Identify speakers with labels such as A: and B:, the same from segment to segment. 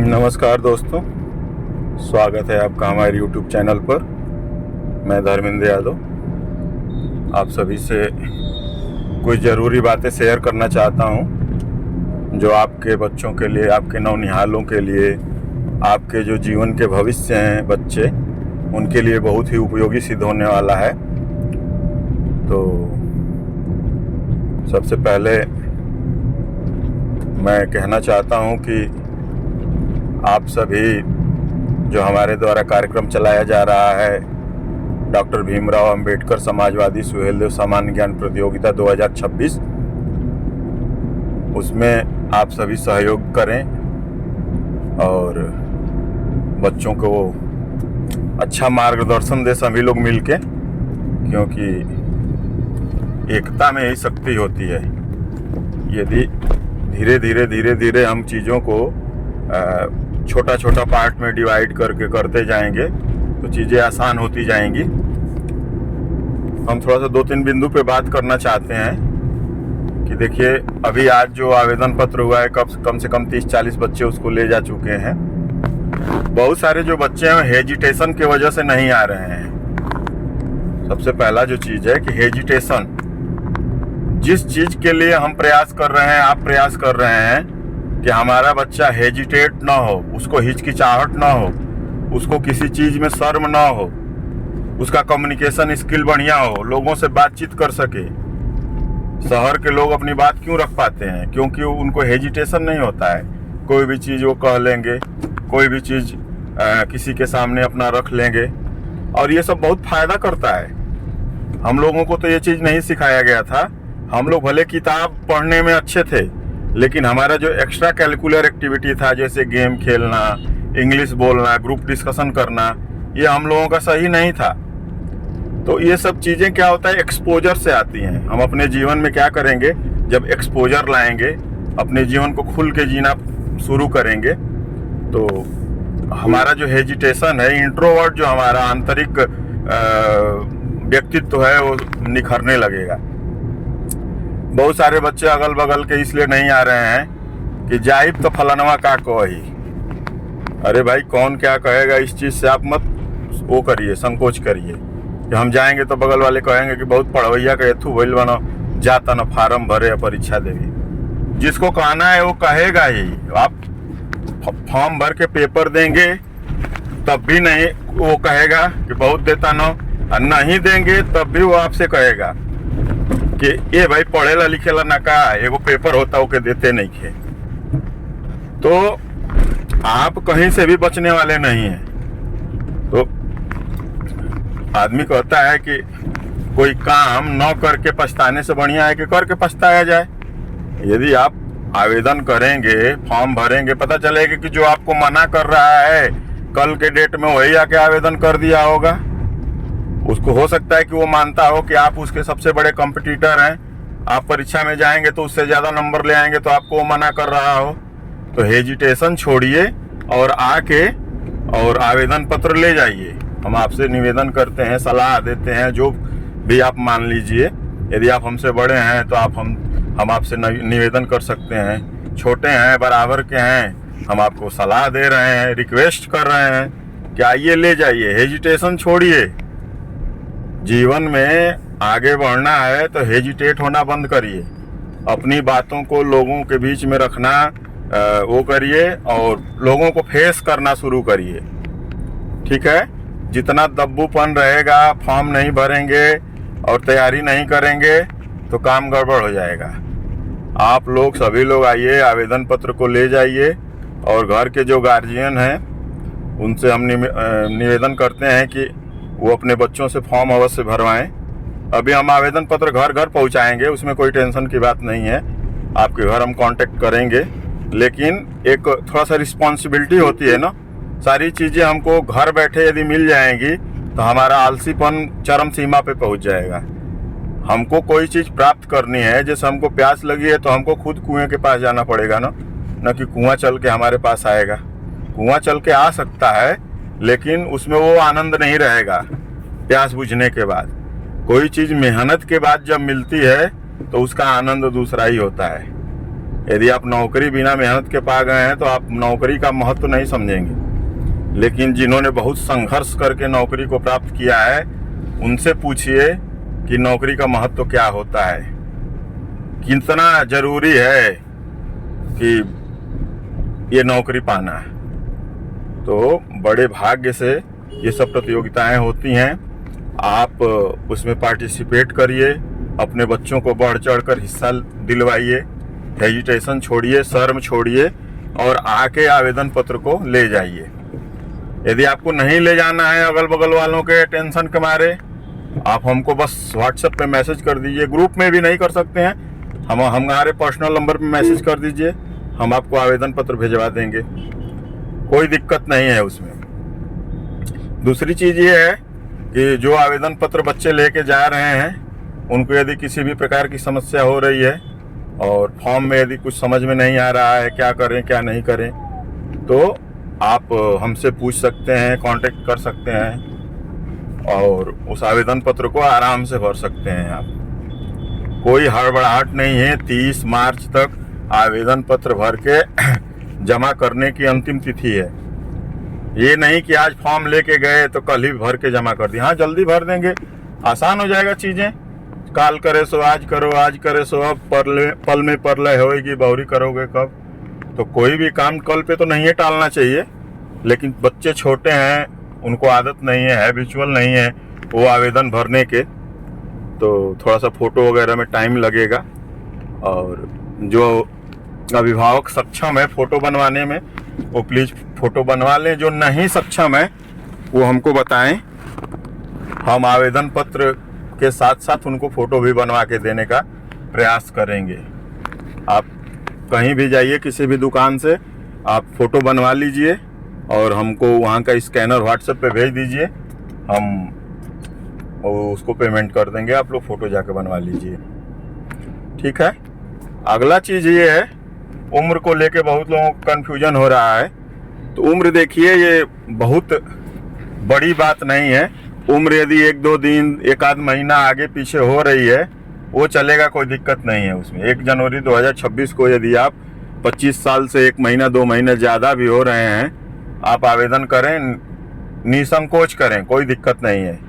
A: नमस्कार दोस्तों, स्वागत है आपका हमारे YouTube चैनल पर। मैं धर्मेंद्र यादव आप सभी से कुछ ज़रूरी बातें शेयर करना चाहता हूं, जो आपके बच्चों के लिए, आपके नौनिहालों के लिए, आपके जो जीवन के भविष्य हैं बच्चे, उनके लिए बहुत ही उपयोगी सिद्ध होने वाला है। तो सबसे पहले मैं कहना चाहता हूं कि आप सभी जो हमारे द्वारा कार्यक्रम चलाया जा रहा है, डॉक्टर भीमराव अंबेडकर समाजवादी सुहेलदेव सामान्य ज्ञान प्रतियोगिता 2026, उसमें आप सभी सहयोग करें और बच्चों को अच्छा मार्गदर्शन दे सभी लोग मिलके, क्योंकि एकता में ही शक्ति होती है। यदि धीरे धीरे हम चीज़ों को छोटा छोटा पार्ट में डिवाइड करके करते जाएंगे तो चीज़ें आसान होती जाएंगी। हम थोड़ा सा 2-3 बिंदु पे बात करना चाहते हैं कि देखिए, अभी आज जो आवेदन पत्र हुआ है, कम से कम 30-40 बच्चे उसको ले जा चुके हैं। बहुत सारे जो बच्चे हैं हेजिटेशन की वजह से नहीं आ रहे हैं। सबसे पहला जो चीज़ है कि हेजिटेशन, जिस चीज़ के लिए हम प्रयास कर रहे हैं, आप प्रयास कर रहे हैं कि हमारा बच्चा हेजिटेट ना हो, उसको हिचकिचाहट ना हो, उसको किसी चीज़ में शर्म ना हो, उसका कम्युनिकेशन स्किल बढ़िया हो, लोगों से बातचीत कर सके। शहर के लोग अपनी बात क्यों रख पाते हैं? क्योंकि उनको हेजिटेशन नहीं होता है। कोई भी चीज़ वो कह लेंगे, कोई भी चीज़ किसी के सामने अपना रख लेंगे, और ये सब बहुत फ़ायदा करता है। हम लोगों को तो ये चीज़ नहीं सिखाया गया था। हम लोग भले किताब पढ़ने में अच्छे थे, लेकिन हमारा जो एक्स्ट्रा कैलकुलर एक्टिविटी था, जैसे गेम खेलना, इंग्लिश बोलना, ग्रुप डिस्कशन करना, ये हम लोगों का सही नहीं था। तो ये सब चीज़ें क्या होता है, एक्सपोजर से आती हैं। हम अपने जीवन में क्या करेंगे, जब एक्सपोजर लाएंगे, अपने जीवन को खुल के जीना शुरू करेंगे, तो हमारा जो हेजिटेशन है, इंट्रोवर्ट जो हमारा आंतरिक व्यक्तित्व है, वो निखरने लगेगा। बहुत सारे बच्चे अगल बगल के इसलिए नहीं आ रहे हैं कि जाइब तो फलानवा का कही। अरे भाई, कौन क्या कहेगा, इस चीज़ से आप मत वो करिए, संकोच करिए कि हम जाएंगे तो बगल वाले कहेंगे कि बहुत पढ़वैया का एथू भइल बनो, जाता ना फार्म भरे या परीक्षा देवी। जिसको कहना है वो कहेगा ही। आप फॉर्म भर के पेपर देंगे तब भी नहीं वो कहेगा कि बहुत देता ना, और नहीं देंगे तब भी वो आपसे कहेगा कि ये भाई पढ़ेला लिखेला ना का, एगो पेपर होता हो के देते नहीं खे। तो आप कहीं से भी बचने वाले नहीं हैं। तो आदमी कहता है कि कोई काम न करके पछताने से बढ़िया है कि करके पछताया जाए। यदि आप आवेदन करेंगे, फॉर्म भरेंगे, पता चलेगा कि जो आपको मना कर रहा है, कल के डेट में वही आके आवेदन कर दिया होगा। उसको हो सकता है कि वो मानता हो कि आप उसके सबसे बड़े कंपटीटर हैं, आप परीक्षा में जाएंगे तो उससे ज़्यादा नंबर ले आएंगे, तो आपको वो मना कर रहा हो। तो हेजिटेशन छोड़िए और आके और आवेदन पत्र ले जाइए। हम आपसे निवेदन करते हैं, सलाह देते हैं, जो भी आप मान लीजिए। यदि आप हमसे बड़े हैं तो हम आपसे निवेदन कर सकते हैं। छोटे हैं, बराबर के हैं, हम आपको सलाह दे रहे हैं, रिक्वेस्ट कर रहे हैं कि आइए ले जाइए। हेजिटेशन छोड़िए। जीवन में आगे बढ़ना है तो हेजिटेट होना बंद करिए। अपनी बातों को लोगों के बीच में रखना वो करिए और लोगों को फेस करना शुरू करिए। ठीक है? जितना दब्बूपन रहेगा, फॉर्म नहीं भरेंगे और तैयारी नहीं करेंगे तो काम गड़बड़ हो जाएगा। आप लोग सभी लोग आइए, आवेदन पत्र को ले जाइए, और घर के जो गार्जियन हैं उनसे हम निवेदन करते हैं कि वो अपने बच्चों से फॉर्म अवश्य भरवाएं। अभी हम आवेदन पत्र घर घर पहुंचाएंगे, उसमें कोई टेंशन की बात नहीं है। आपके घर हम कांटेक्ट करेंगे, लेकिन एक थोड़ा सा रिस्पॉन्सिबिलिटी होती है ना। सारी चीज़ें हमको घर बैठे यदि मिल जाएंगी तो हमारा आलसीपन चरम सीमा पे पहुंच जाएगा। हमको कोई चीज़ प्राप्त करनी है, जैसे हमको प्यास लगी है तो हमको खुद कुएं के पास जाना पड़ेगा ना, न कि कुआं चल के हमारे पास आएगा। कुआं चल के आ सकता है, लेकिन उसमें वो आनंद नहीं रहेगा प्यास बुझने के बाद। कोई चीज़ मेहनत के बाद जब मिलती है तो उसका आनंद दूसरा ही होता है। यदि आप नौकरी बिना मेहनत के पा गए हैं तो आप नौकरी का महत्व नहीं समझेंगे, लेकिन जिन्होंने बहुत संघर्ष करके नौकरी को प्राप्त किया है उनसे पूछिए कि नौकरी का महत्व क्या होता है, कितना जरूरी है कि ये नौकरी पाना है। तो बड़े भाग्य से ये सब प्रतियोगिताएं होती हैं, आप उसमें पार्टिसिपेट करिए, अपने बच्चों को बढ़ चढ़ कर हिस्सा दिलवाइए, हेजिटेशन छोड़िए, शर्म छोड़िए और आके आवेदन पत्र को ले जाइए। यदि आपको नहीं ले जाना है अगल बगल वालों के टेंशन के मारे, आप हमको बस व्हाट्सएप पे मैसेज कर दीजिए, ग्रुप में भी नहीं कर सकते हैं, हमारे पर्सनल नंबर पे मैसेज कर दीजिए, हम आपको आवेदन पत्र भिजवा देंगे, कोई दिक्कत नहीं है उसमें। दूसरी चीज़ ये है कि जो आवेदन पत्र बच्चे लेके जा रहे हैं उनको यदि किसी भी प्रकार की समस्या हो रही है और फॉर्म में यदि कुछ समझ में नहीं आ रहा है, क्या करें क्या नहीं करें, तो आप हमसे पूछ सकते हैं, कांटेक्ट कर सकते हैं और उस आवेदन पत्र को आराम से भर सकते हैं आप। कोई हड़बड़ाहट नहीं है। 30 मार्च तक आवेदन पत्र भर के जमा करने की अंतिम तिथि है। ये नहीं कि आज फॉर्म लेके गए तो कल ही भर के जमा कर दिया। हाँ, जल्दी भर देंगे, आसान हो जाएगा चीज़ें। काल करे सो आज करो, आज करे सो अब, पल में परलय होएगी, बहुरी करोगे कब। तो कोई भी काम कल पे तो नहीं है, टालना चाहिए, लेकिन बच्चे छोटे हैं, उनको आदत नहीं है, हैबिचुअल नहीं है वो आवेदन भरने के, तो थोड़ा सा फ़ोटो वगैरह में टाइम लगेगा। और जो अभिभावक सक्षम है फ़ोटो बनवाने में वो प्लीज़ फ़ोटो बनवा लें, जो नहीं सक्षम है वो हमको बताएं, हम आवेदन पत्र के साथ साथ उनको फ़ोटो भी बनवा के देने का प्रयास करेंगे। आप कहीं भी जाइए, किसी भी दुकान से आप फ़ोटो बनवा लीजिए और हमको वहाँ का स्कैनर व्हाट्सएप पे भेज दीजिए, हम उसको पेमेंट कर देंगे, आप लोग फ़ोटो जाके बनवा लीजिए, ठीक है। अगला चीज़ ये है, उम्र को लेके बहुत लोगों को कन्फ्यूजन हो रहा है। तो उम्र देखिए, ये बहुत बड़ी बात नहीं है। उम्र यदि 1-2 दिन, 1 आध महीना आगे पीछे हो रही है वो चलेगा, कोई दिक्कत नहीं है उसमें। 1 जनवरी 2026 को यदि आप 25 साल से 1 महीना 2 महीने ज़्यादा भी हो रहे हैं, आप आवेदन करें, निसंकोच करें, कोई दिक्कत नहीं है।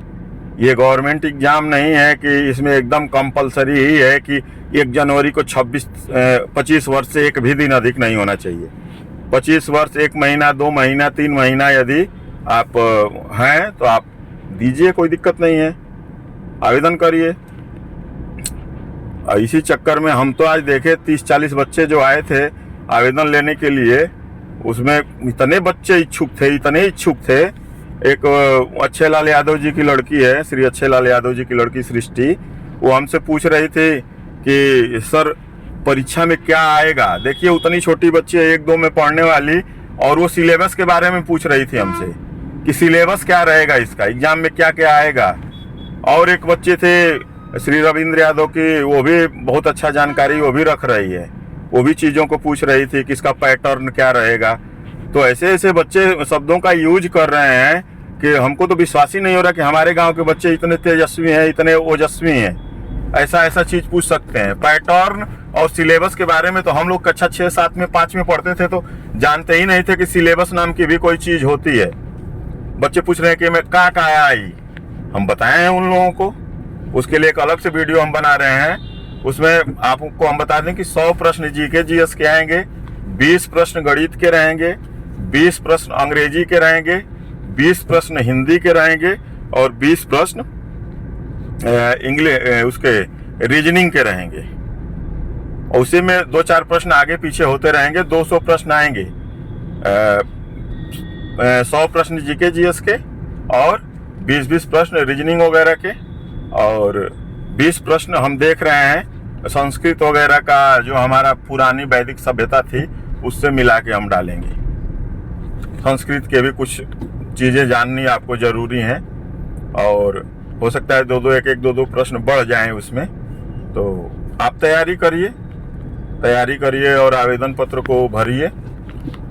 A: ये गवर्नमेंट एग्ज़ाम नहीं है कि इसमें एकदम कंपलसरी ही है कि 1 जनवरी को 25 वर्ष से एक भी दिन अधिक नहीं होना चाहिए। 25 वर्ष, 1 महीना, 2 महीना, 3 महीना यदि आप हैं तो आप दीजिए, कोई दिक्कत नहीं है, आवेदन करिए। इसी चक्कर में हम तो आज देखे 30-40 बच्चे जो आए थे आवेदन लेने के लिए, उसमें इतने बच्चे इच्छुक थे, इतने इच्छुक थे। एक अच्छे लाल यादव जी की लड़की है, श्री अच्छे लाल यादव जी की लड़की सृष्टि, वो हमसे पूछ रही थी कि सर परीक्षा में क्या आएगा। देखिए, उतनी छोटी बच्ची है, 1-2 में पढ़ने वाली, और वो सिलेबस के बारे में पूछ रही थी हमसे कि सिलेबस क्या रहेगा, इसका एग्जाम में क्या क्या आएगा। और एक बच्चे थे श्री रविंद्र यादव की, वो भी बहुत अच्छा जानकारी वो भी रख रही है, वो भी चीज़ों को पूछ रही थी कि इसका पैटर्न क्या रहेगा। तो ऐसे ऐसे बच्चे शब्दों का यूज कर रहे हैं कि हमको तो विश्वास ही नहीं हो रहा कि हमारे गांव के बच्चे इतने तेजस्वी हैं, इतने ओजस्वी हैं। ऐसा चीज़ पूछ सकते हैं। पैटर्न और सिलेबस के बारे में तो हम लोग कक्षा 6, 7 में, 5 में पढ़ते थे तो जानते ही नहीं थे कि सिलेबस नाम की भी कोई चीज़ होती है। बच्चे पूछ रहे हैं कि मैं का आई, हम बताए हैं उन लोगों को। उसके लिए एक अलग से वीडियो हम बना रहे हैं, उसमें आपको हम बता दें कि 100 प्रश्न जीके जीएस के आएंगे, 20 प्रश्न गणित के रहेंगे, 20 प्रश्न अंग्रेजी के रहेंगे, 20 प्रश्न हिंदी के रहेंगे और 20 प्रश्न इंग्लिश उसके रीजनिंग के रहेंगे। और उसी में 2-4 प्रश्न आगे पीछे होते रहेंगे। 200 प्रश्न आएंगे, 100 प्रश्न जीके जीएस के और 20-20 प्रश्न रीजनिंग वगैरह के, और 20 प्रश्न हम देख रहे हैं संस्कृत वगैरह का, जो हमारा पुरानी वैदिक सभ्यता थी उससे मिला के हम डालेंगे। संस्कृत के भी कुछ चीज़ें जाननी आपको ज़रूरी हैं, और हो सकता है 2-2 प्रश्न बढ़ जाएं उसमें। तो आप तैयारी करिए और आवेदन पत्र को भरिए।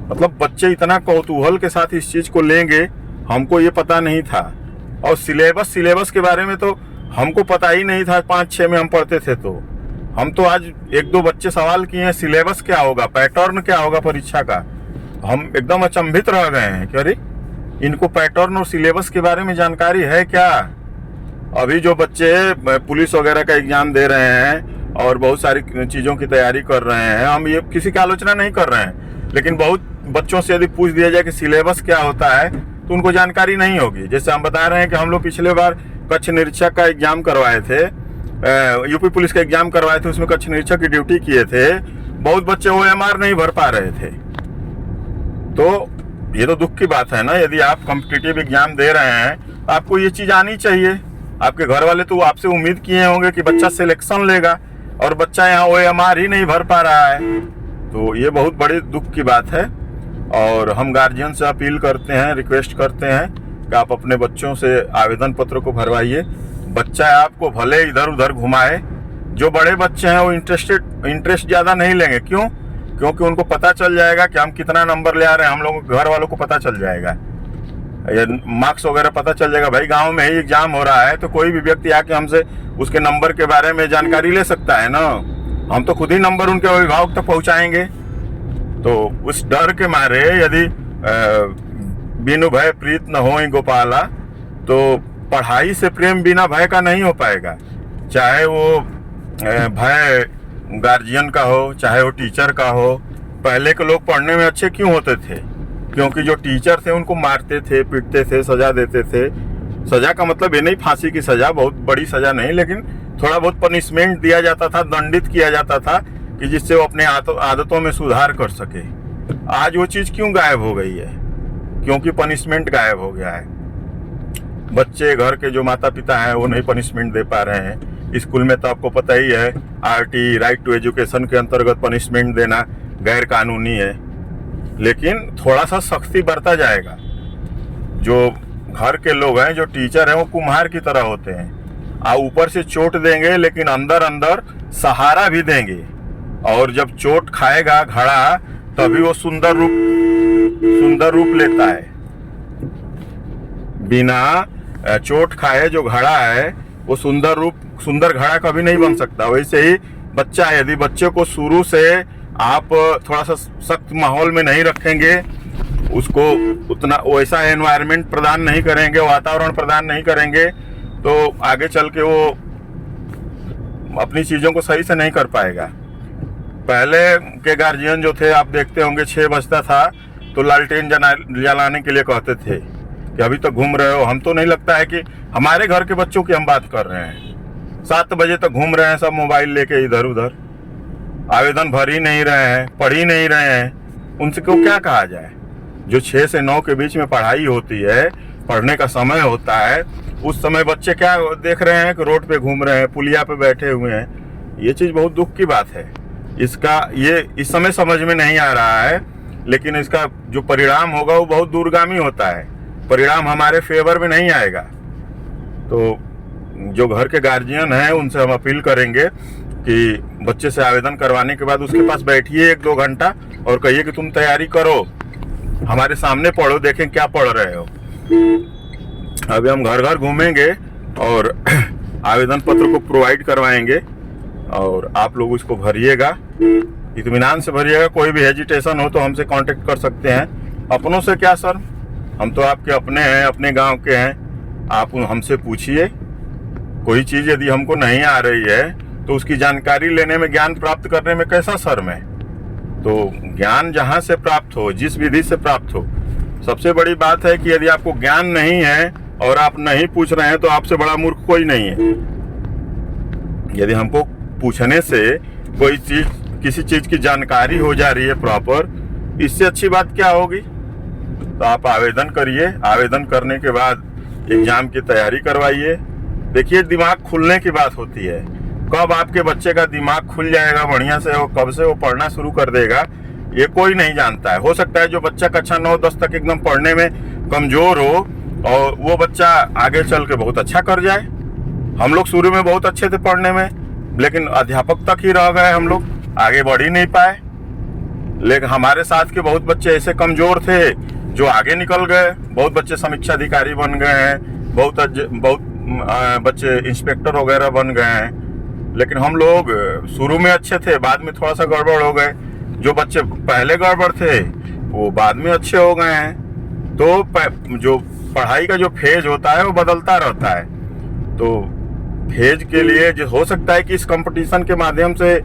A: मतलब बच्चे इतना कौतूहल के साथ इस चीज़ को लेंगे, हमको ये पता नहीं था। और सिलेबस के बारे में तो हमको पता ही नहीं था, 5-6 में हम पढ़ते थे। तो हम तो आज एक दो बच्चे सवाल किए हैं सिलेबस क्या होगा, पैटर्न क्या होगा परीक्षा का। हम एकदम अचंभित रह गए हैं कि अरे इनको पैटर्न और सिलेबस के बारे में जानकारी है क्या। अभी जो बच्चे पुलिस वगैरह का एग्जाम दे रहे हैं और बहुत सारी चीज़ों की तैयारी कर रहे हैं, हम ये किसी की आलोचना नहीं कर रहे हैं, लेकिन बहुत बच्चों से यदि पूछ दिया जाए कि सिलेबस क्या होता है तो उनको जानकारी नहीं होगी। जैसे हम बता रहे हैं कि हम लोग पिछले बार कक्ष निरीक्षक का एग्जाम करवाए थे, यूपी पुलिस का एग्जाम करवाए थे, उसमें कक्ष निरीक्षक की ड्यूटी किए थे, बहुत बच्चे OMR नहीं भर पा रहे थे। तो ये तो दुख की बात है ना। यदि आप कॉम्पिटिटिव एग्जाम दे रहे हैं आपको ये चीज़ आनी चाहिए। आपके घर वाले तो आपसे उम्मीद किए होंगे कि बच्चा सिलेक्शन लेगा और बच्चा यहाँ OMR ही नहीं भर पा रहा है, तो ये बहुत बड़ी दुख की बात है। और हम गार्जियन से अपील करते हैं, रिक्वेस्ट करते हैं कि आप अपने बच्चों से आवेदन पत्र को भरवाइए। बच्चा आपको भले इधर उधर घुमाए, जो बड़े बच्चे हैं वो इंटरेस्ट ज़्यादा नहीं लेंगे। क्यों? क्योंकि उनको पता चल जाएगा कि हम कितना नंबर ले आ रहे हैं, हम लोग घर वालों को पता चल जाएगा, ये मार्क्स वगैरह पता चल जाएगा। भाई गांव में ही एग्जाम हो रहा है तो कोई भी व्यक्ति आके हमसे उसके नंबर के बारे में जानकारी ले सकता है ना। हम तो खुद ही नंबर उनके अभिभावक तक पहुंचाएंगे। तो उस डर के मारे यदि बिनु भय प्रीत न होई गोपाला, तो पढ़ाई से प्रेम बिना भय का नहीं हो पाएगा। चाहे वो भय गार्जियन का हो, चाहे वो टीचर का हो। पहले के लोग पढ़ने में अच्छे क्यों होते थे? क्योंकि जो टीचर थे उनको मारते थे, पीटते थे, सजा देते थे। सजा का मतलब ये नहीं फांसी की सजा, बहुत बड़ी सजा नहीं, लेकिन थोड़ा बहुत पनिशमेंट दिया जाता था, दंडित किया जाता था कि जिससे वो अपने आदतों में सुधार कर सके। आज वो चीज़ क्यों गायब हो गई है? क्योंकि पनिशमेंट गायब हो गया है। बच्चे घर के जो माता पिता हैं वो नहीं पनिशमेंट दे पा रहे हैं। स्कूल में तो आपको पता ही है RT राइट टू एजुकेशन के अंतर्गत पनिशमेंट देना गैर कानूनी है, लेकिन थोड़ा सा सख्ती बरता जाएगा। जो घर के लोग हैं, जो टीचर हैं, वो कुम्हार की तरह होते हैं। ऊपर से चोट देंगे लेकिन अंदर अंदर सहारा भी देंगे, और जब चोट खाएगा घड़ा तभी वो सुंदर रूप लेता है। बिना चोट खाए जो घड़ा है वो सुंदर घड़ा कभी नहीं बन सकता। वैसे ही बच्चा, यदि बच्चे को शुरू से आप थोड़ा सा सख्त माहौल में नहीं रखेंगे, उसको उतना वैसा एनवायरनमेंट प्रदान नहीं करेंगे, वातावरण प्रदान नहीं करेंगे, तो आगे चल के वो अपनी चीज़ों को सही से नहीं कर पाएगा। पहले के गार्जियन जो थे, आप देखते होंगे 6 बजता था तो लालटेन जलाने के लिए कहते थे कि अभी तो घूम रहे हो। हम तो नहीं लगता है कि हमारे घर के बच्चों की हम बात कर रहे हैं, 7 बजे तक घूम रहे हैं सब मोबाइल लेके इधर उधर, आवेदन भर ही नहीं रहे हैं, पढ़ ही नहीं रहे हैं। उनसे को क्या कहा जाए? जो 6 से 9 के बीच में पढ़ाई होती है, पढ़ने का समय होता है, उस समय बच्चे क्या देख रहे हैं कि रोड पे घूम रहे हैं, पुलिया पे बैठे हुए हैं। ये चीज़ बहुत दुख की बात है। इसका ये इस समय समझ में नहीं आ रहा है, लेकिन इसका जो परिणाम होगा वो बहुत दूरगामी होता है। परिणाम हमारे फेवर में नहीं आएगा। तो जो घर के गार्जियन हैं उनसे हम अपील करेंगे कि बच्चे से आवेदन करवाने के बाद उसके पास बैठिए 1-2 घंटा और कहिए कि तुम तैयारी करो, हमारे सामने पढ़ो, देखें क्या पढ़ रहे हो। अभी हम घर घर घूमेंगे और आवेदन पत्र को प्रोवाइड करवाएंगे और आप लोग उसको भरिएगा, इत्मीनान से भरिएगा। कोई भी हेजिटेशन हो तो हमसे कांटेक्ट कर सकते हैं। अपनों से क्या सर, हम तो आपके अपने हैं, अपने गांव के हैं। आप हमसे पूछिए, कोई चीज़ यदि हमको नहीं आ रही है तो उसकी जानकारी लेने में, ज्ञान प्राप्त करने में कैसा शर्म है। तो ज्ञान जहाँ से प्राप्त हो, जिस विधि से प्राप्त हो, सबसे बड़ी बात है कि यदि आपको ज्ञान नहीं है और आप नहीं पूछ रहे हैं तो आपसे बड़ा मूर्ख कोई नहीं है। यदि हमको पूछने से कोई चीज़, किसी चीज़ की जानकारी हो जा रही है प्रॉपर, इससे अच्छी बात क्या होगी। तो आप आवेदन करिए, आवेदन करने के बाद एग्जाम की तैयारी करवाइए। देखिए, दिमाग खुलने की बात होती है। कब आपके बच्चे का दिमाग खुल जाएगा बढ़िया से, वो कब से वो पढ़ना शुरू कर देगा, ये कोई नहीं जानता है। हो सकता है जो बच्चा कक्षा 9-10 तक एकदम पढ़ने में कमज़ोर हो और वो बच्चा आगे चल के बहुत अच्छा कर जाए। हम लोग शुरू में बहुत अच्छे थे पढ़ने में, लेकिन अध्यापक तक ही रह गए, हम लोग आगे बढ़ ही नहीं पाए। लेकिन हमारे साथ के बहुत बच्चे ऐसे कमज़ोर थे जो आगे निकल गए। बहुत बच्चे समीक्षा अधिकारी बन गए हैं, बहुत बच्चे इंस्पेक्टर वगैरह बन गए हैं। लेकिन हम लोग शुरू में अच्छे थे, बाद में थोड़ा सा गड़बड़ हो गए। जो बच्चे पहले गड़बड़ थे वो बाद में अच्छे हो गए हैं। तो जो पढ़ाई का जो फेज होता है वो बदलता रहता है। तो फेज के लिए जो हो सकता है कि इस कंपटीशन के माध्यम से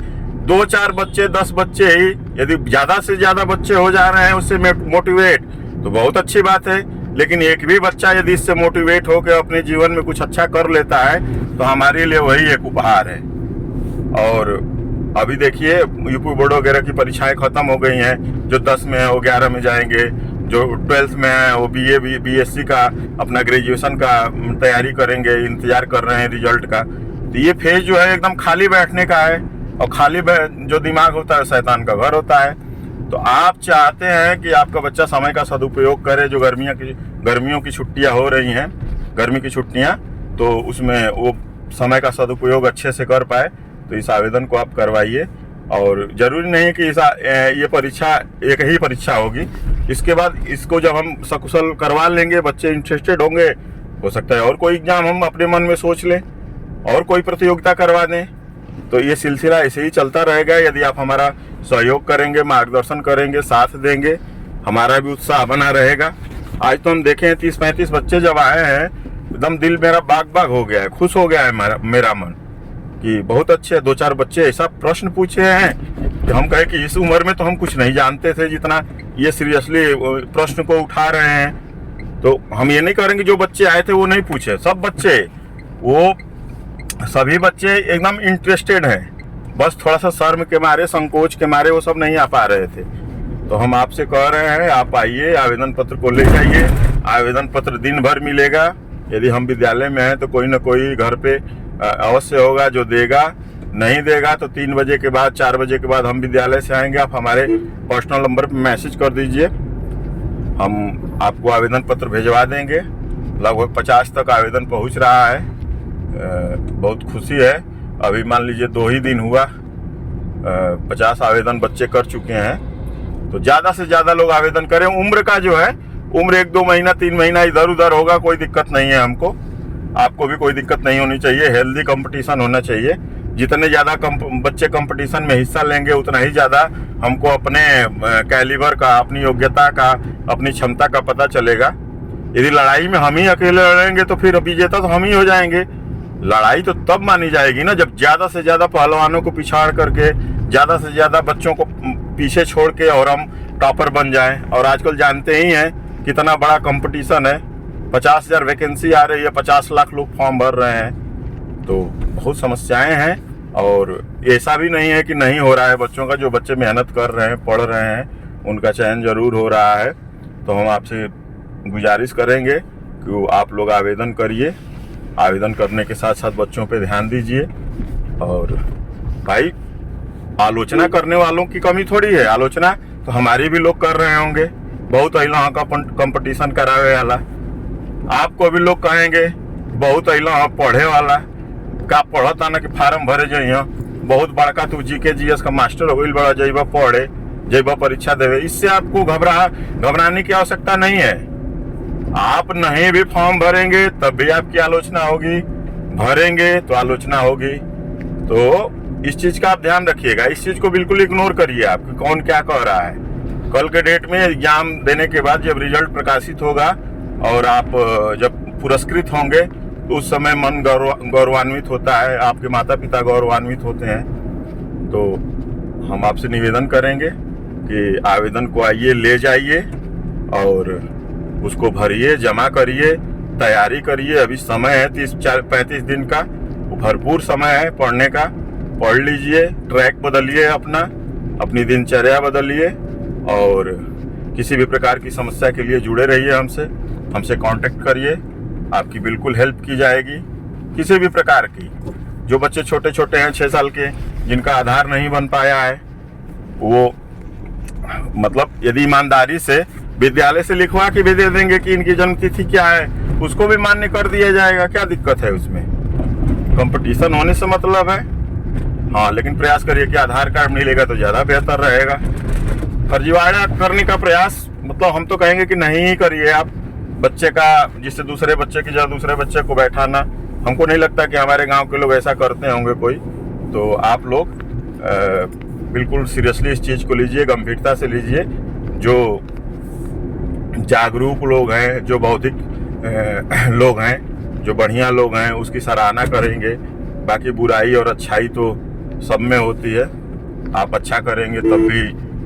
A: 2-4 बच्चे 10 बच्चे ही, यदि ज़्यादा से ज़्यादा बच्चे हो जा रहे हैं उससे मोटिवेट, तो बहुत अच्छी बात है। लेकिन एक भी बच्चा यदि इससे मोटिवेट होकर अपने जीवन में कुछ अच्छा कर लेता है तो हमारे लिए वही एक उपहार है। और अभी देखिए यूपी बोर्ड वगैरह की परीक्षाएं खत्म हो गई हैं। जो 10 में है वो 11 में जाएंगे, जो 12th में है वो BSc का अपना ग्रेजुएशन का तैयारी करेंगे, इंतजार कर रहे हैं रिजल्ट का। तो ये फेज जो है एकदम खाली बैठने का है, और खाली जो दिमाग होता है शैतान का घर होता है। तो आप चाहते हैं कि आपका बच्चा समय का सदुपयोग करे। जो गर्मियों की छुट्टियां हो रही हैं, गर्मी की छुट्टियां, तो उसमें वो समय का सदुपयोग अच्छे से कर पाए, तो इस आवेदन को आप करवाइए। और ज़रूरी नहीं कि ये परीक्षा एक ही परीक्षा होगी। इसके बाद इसको जब हम सकुशल करवा लेंगे, बच्चे इंटरेस्टेड होंगे, हो सकता है और कोई एग्जाम हम अपने मन में सोच लें और कोई प्रतियोगिता करवा दें। तो ये सिलसिला ऐसे ही चलता रहेगा। यदि आप हमारा सहयोग करेंगे, मार्गदर्शन करेंगे, साथ देंगे, हमारा भी उत्साह बना रहेगा। आज तो हम देखें 30-35 बच्चे जब आए हैं, एकदम दिल मेरा बाग बाग हो गया है, खुश हो गया है मेरा मन कि बहुत अच्छे 2-4 बच्चे ऐसा प्रश्न पूछे हैं कि हम कहे कि इस उम्र में तो हम कुछ नहीं जानते थे जितना ये सीरियसली प्रश्न को उठा रहे हैं। तो हम ये नहीं करेंगे जो बच्चे आए थे वो नहीं पूछे, सब बच्चे, वो सभी बच्चे एकदम इंटरेस्टेड हैं। बस थोड़ा सा शर्म के मारे, संकोच के मारे वो सब नहीं आ पा रहे थे। तो हम आपसे कह रहे हैं, आप आइए, आवेदन पत्र को ले जाइए। आवेदन पत्र दिन भर मिलेगा। यदि हम विद्यालय में हैं तो कोई ना कोई घर पे अवश्य होगा जो देगा। नहीं देगा तो 3 बजे के बाद, 4 बजे के बाद हम विद्यालय से आएंगे। आप हमारे पर्सनल नंबर पर मैसेज कर दीजिए, हम आपको आवेदन पत्र भिजवा देंगे। लगभग 50 तक आवेदन पहुंच रहा है। बहुत खुशी है। अभी मान लीजिए 2 ही दिन हुआ, 50 आवेदन बच्चे कर चुके हैं। तो ज़्यादा से ज़्यादा लोग आवेदन करें। उम्र का जो है, उम्र 1-2 महीना 3 महीना इधर उधर होगा, कोई दिक्कत नहीं है हमको, आपको भी कोई दिक्कत नहीं होनी चाहिए। हेल्दी कंपटीशन होना चाहिए। जितने ज़्यादा बच्चे कंपटीशन में हिस्सा लेंगे उतना ही ज़्यादा हमको अपने कैलिबर का, अपनी योग्यता का, अपनी क्षमता का पता चलेगा। यदि लड़ाई में हम ही अकेले लड़ेंगे तो फिर विजेता तो हम ही हो जाएंगे। लड़ाई तो तब मानी जाएगी ना जब ज़्यादा से ज़्यादा पहलवानों को पिछाड़ करके, ज़्यादा से ज़्यादा बच्चों को पीछे छोड़ के और हम टॉपर बन जाएं। और आजकल जानते ही हैं कितना बड़ा कंपटीशन है। 50,000 वैकेंसी आ रही है, 50 लाख लोग फॉर्म भर रहे हैं। तो बहुत समस्याएं हैं। और ऐसा भी नहीं है कि नहीं हो रहा है बच्चों का। जो बच्चे मेहनत कर रहे हैं, पढ़ रहे हैं, उनका चयन जरूर हो रहा है। तो हम आपसे गुजारिश करेंगे कि आप लोग आवेदन करिए। आवेदन करने के साथ साथ बच्चों पे ध्यान दीजिए। और भाई, आलोचना करने वालों की कमी थोड़ी है। आलोचना तो हमारी भी लोग कर रहे होंगे। बहुत अहिला का कंपटीशन करावे वाला, आपको भी लोग कहेंगे बहुत अहिला पढ़े वाला का पढ़ता ना कि फार्म भरे जाइए। बहुत बड़का तू GK-GS का मास्टर हो गई, बड़ा जइबा पढ़े, जइबा परीक्षा देवे। इससे आपको घबराने की आवश्यकता नहीं है। आप नहीं भी फॉर्म भरेंगे तब भी आपकी आलोचना होगी, भरेंगे तो आलोचना होगी। तो इस चीज का आप ध्यान रखिएगा। इस चीज को बिल्कुल इग्नोर करिए आप कि कौन क्या कह रहा है। कल के डेट में एग्जाम देने के बाद जब रिजल्ट प्रकाशित होगा और आप जब पुरस्कृत होंगे तो उस समय मन गौरवान्वित होता है, आपके माता पिता गौरवान्वित होते हैं। तो हम आपसे निवेदन करेंगे कि आवेदन को आइए, ले जाइए और उसको भरिए, जमा करिए, तैयारी करिए। अभी समय है 30-35 दिन का, वो भरपूर समय है पढ़ने का। पढ़ लीजिए, ट्रैक बदलिए, अपनी दिनचर्या बदलिए। और किसी भी प्रकार की समस्या के लिए जुड़े रहिए हमसे कांटेक्ट करिए। आपकी बिल्कुल हेल्प की जाएगी किसी भी प्रकार की। जो बच्चे छोटे छोटे हैं 6 साल के, जिनका आधार नहीं बन पाया है, वो मतलब यदि ईमानदारी से विद्यालय से लिखवा के भी दे देंगे कि इनकी जन्मतिथि क्या है, उसको भी मान्य कर दिया जाएगा। क्या दिक्कत है उसमें? कंपटीशन होने से मतलब है। हाँ, लेकिन प्रयास करिए कि आधार कार्ड मिलेगा तो ज़्यादा बेहतर रहेगा। फर्जीवाड़ा करने का प्रयास मतलब हम तो कहेंगे कि नहीं ही करिए आप। बच्चे का जिससे दूसरे बच्चे की जगह दूसरे बच्चे को बैठाना, हमको नहीं लगता कि हमारे गांव के लोग ऐसा करते होंगे कोई। तो आप लोग बिल्कुल सीरियसली इस चीज़ को लीजिए, गंभीरता से लीजिए। जो जागरूक लोग हैं, जो बौद्धिक लोग हैं, जो बढ़िया लोग हैं, उसकी सराहना करेंगे। बाकी बुराई और अच्छाई तो सब में होती है। आप अच्छा करेंगे तब भी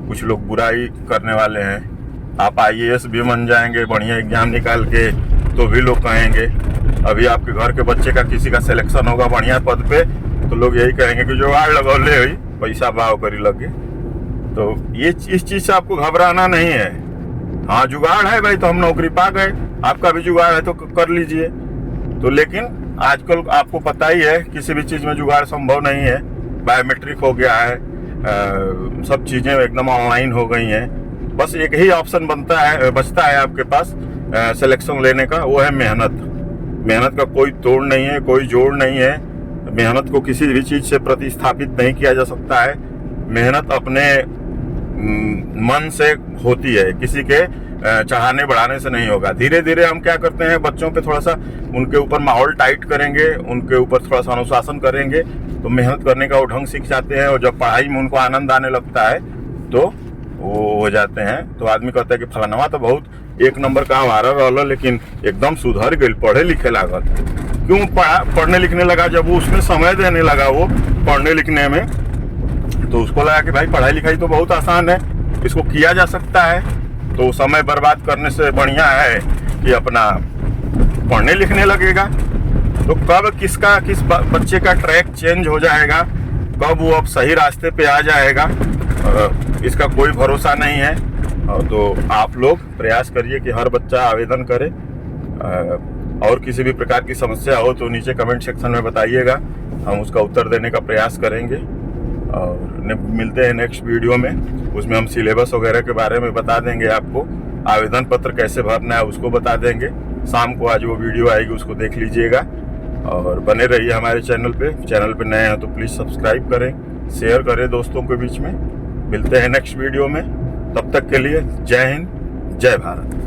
A: कुछ लोग बुराई करने वाले हैं। आप IAS भी बन जाएंगे बढ़िया एग्जाम निकाल के तो भी लोग कहेंगे। अभी आपके घर के बच्चे का किसी का सिलेक्शन होगा बढ़िया पद पे तो लोग यही कहेंगे कि जुगाड़ लगौले हुई पैसा भाव करी लगे। तो ये इस चीज़ से आपको घबराना नहीं है। हाँ जुगाड़ है भाई तो हम नौकरी पा गए, आपका भी जुगाड़ है तो कर लीजिए। तो लेकिन आजकल आपको पता ही है किसी भी चीज़ में जुगाड़ संभव नहीं है। बायोमेट्रिक हो गया है, सब चीज़ें एकदम ऑनलाइन हो गई हैं। बस एक ही ऑप्शन बचता है आपके पास सिलेक्शन लेने का, वो है मेहनत। मेहनत का कोई तोड़ नहीं है, कोई जोड़ नहीं है। मेहनत को किसी भी चीज़ से प्रतिस्थापित नहीं किया जा सकता है। मेहनत अपने मन से होती है, किसी के चढ़ाने बढ़ाने से नहीं होगा। धीरे धीरे हम क्या करते हैं, बच्चों पे थोड़ा सा उनके ऊपर माहौल टाइट करेंगे, उनके ऊपर थोड़ा सा अनुशासन करेंगे तो मेहनत करने का वो ढंग सीख जाते हैं। और जब पढ़ाई में उनको आनंद आने लगता है तो वो हो जाते हैं। तो आदमी कहता है कि फलानवा तो बहुत एक नंबर का हमारा रहा, लेकिन एकदम सुधर गई, पढ़े लिखे लागल। क्यों पढ़ने लिखने लगा? जब वो उसमें समय देने लगा वो पढ़ने लिखने में, तो उसको लगा कि भाई पढ़ाई लिखाई तो बहुत आसान है, इसको किया जा सकता है। तो समय बर्बाद करने से बढ़िया है कि अपना पढ़ने लिखने लगेगा। तो कब किस बच्चे का ट्रैक चेंज हो जाएगा, कब वो अब सही रास्ते पे आ जाएगा, इसका कोई भरोसा नहीं है। तो आप लोग प्रयास करिए कि हर बच्चा आवेदन करे। और किसी भी प्रकार की समस्या हो तो नीचे कमेंट सेक्शन में बताइएगा, हम उसका उत्तर देने का प्रयास करेंगे। और मिलते हैं नेक्स्ट वीडियो में, उसमें हम सिलेबस वगैरह के बारे में बता देंगे आपको। आवेदन पत्र कैसे भरना है उसको बता देंगे। शाम को आज वो वीडियो आएगी, उसको देख लीजिएगा। और बने रहिए हमारे चैनल पे नए हैं तो प्लीज़ सब्सक्राइब करें, शेयर करें दोस्तों के बीच में। मिलते हैं नेक्स्ट वीडियो में, तब तक के लिए जय हिंद, जय भारत।